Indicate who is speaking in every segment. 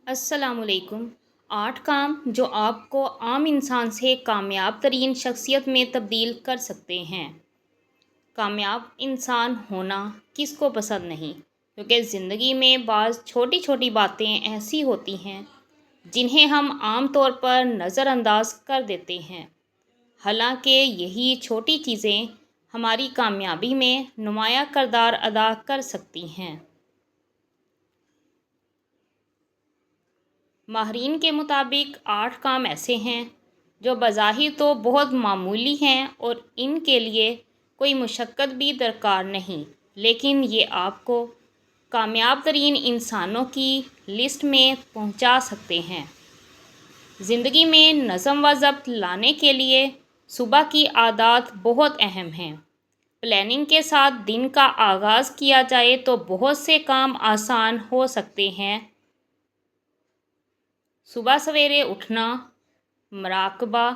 Speaker 1: السلام علیکم۔ 8 کام جو آپ کو عام انسان سے کامیاب ترین شخصیت میں تبدیل کر سکتے ہیں۔ کامیاب انسان ہونا کس کو پسند نہیں، کیونکہ زندگی میں بعض چھوٹی چھوٹی باتیں ایسی ہوتی ہیں جنہیں ہم عام طور پر نظر انداز کر دیتے ہیں، حالانکہ یہی چھوٹی چیزیں ہماری کامیابی میں نمایاں کردار ادا کر سکتی ہیں۔ ماہرین کے مطابق 8 کام ایسے ہیں جو بظاہر تو بہت معمولی ہیں اور ان کے لیے کوئی مشقت بھی درکار نہیں، لیکن یہ آپ کو کامیاب ترین انسانوں کی لسٹ میں پہنچا سکتے ہیں۔ زندگی میں نظم و ضبط لانے کے لیے صبح کی عادات بہت اہم ہیں۔ پلاننگ کے ساتھ دن کا آغاز کیا جائے تو بہت سے کام آسان ہو سکتے ہیں۔ صبح سویرے اٹھنا، مراقبہ،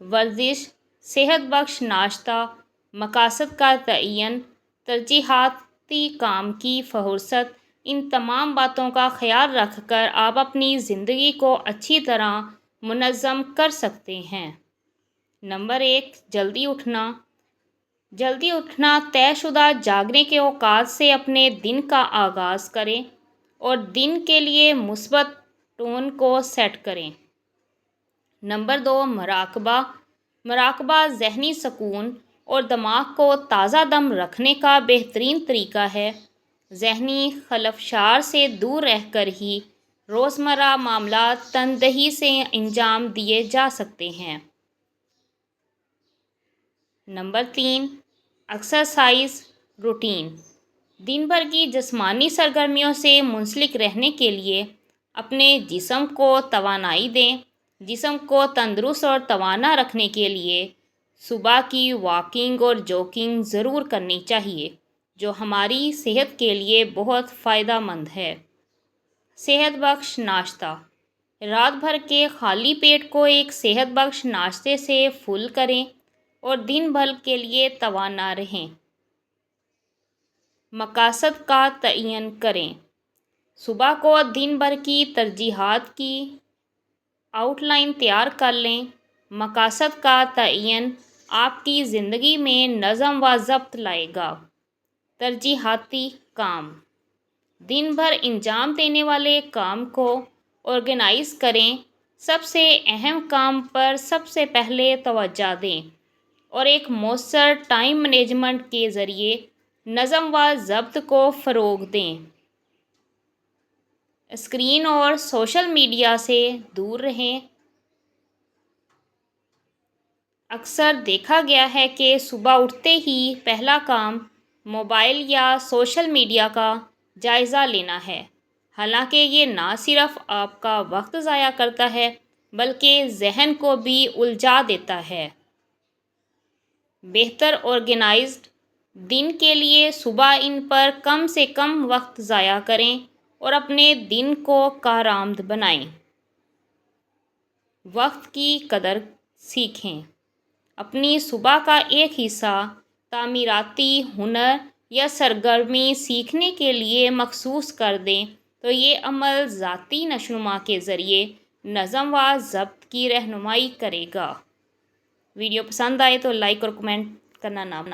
Speaker 1: ورزش، صحت بخش ناشتہ، مقاصد کا تعین، ترجیحاتی کام کی فہرست، ان تمام باتوں کا خیال رکھ کر آپ اپنی زندگی کو اچھی طرح منظم کر سکتے ہیں۔ نمبر 1، جلدی اٹھنا۔ جلدی اٹھنا طے شدہ جاگنے کے اوقات سے اپنے دن کا آغاز کریں اور دن کے لیے مثبت ٹون کو سیٹ کریں۔ نمبر 2، مراقبہ۔ مراقبہ ذہنی سکون اور دماغ کو تازہ دم رکھنے کا بہترین طریقہ ہے۔ ذہنی خلفشار سے دور رہ کر ہی روزمرہ معاملات تندہی سے انجام دیے جا سکتے ہیں۔ Number 3، exercise routine. دن بھر کی جسمانی سرگرمیوں سے منسلک رہنے کے لیے اپنے جسم کو توانائی دیں۔ جسم کو تندرست اور توانا رکھنے کے لیے صبح کی واکنگ اور جاگنگ ضرور کرنی چاہیے، جو ہماری صحت کے لیے بہت فائدہ مند ہے۔ صحت بخش ناشتہ۔ رات بھر کے خالی پیٹ کو ایک صحت بخش ناشتے سے فل کریں اور دن بھر کے لیے توانا رہیں۔ مقاصد کا تعین کریں۔ صبح کو دن بھر کی ترجیحات کی آؤٹ لائن تیار کر لیں۔ مقاصد کا تعین آپ کی زندگی میں نظم و ضبط لائے گا۔ ترجیحاتی کام۔ دن بھر انجام دینے والے کام کو آرگنائز کریں۔ سب سے اہم کام پر سب سے پہلے توجہ دیں اور ایک مؤثر ٹائم مینجمنٹ کے ذریعے نظم و ضبط کو فروغ دیں۔ اسکرین اور سوشل میڈیا سے دور رہیں۔ اکثر دیکھا گیا ہے کہ صبح اٹھتے ہی پہلا کام موبائل یا سوشل میڈیا کا جائزہ لینا ہے، حالانکہ یہ نہ صرف آپ کا وقت ضائع کرتا ہے بلکہ ذہن کو بھی الجھا دیتا ہے۔ بہتر آرگنائزڈ دن کے لیے صبح ان پر کم سے کم وقت ضائع کریں اور اپنے دن کو کارآمد بنائیں۔ وقت کی قدر سیکھیں۔ اپنی صبح کا ایک حصہ تعمیراتی ہنر یا سرگرمی سیکھنے کے لیے مخصوص کر دیں تو یہ عمل ذاتی نشوونما کے ذریعے نظم و ضبط کی رہنمائی کرے گا۔ ویڈیو پسند آئے تو لائک اور کمنٹ کرنا نہ بھولیں۔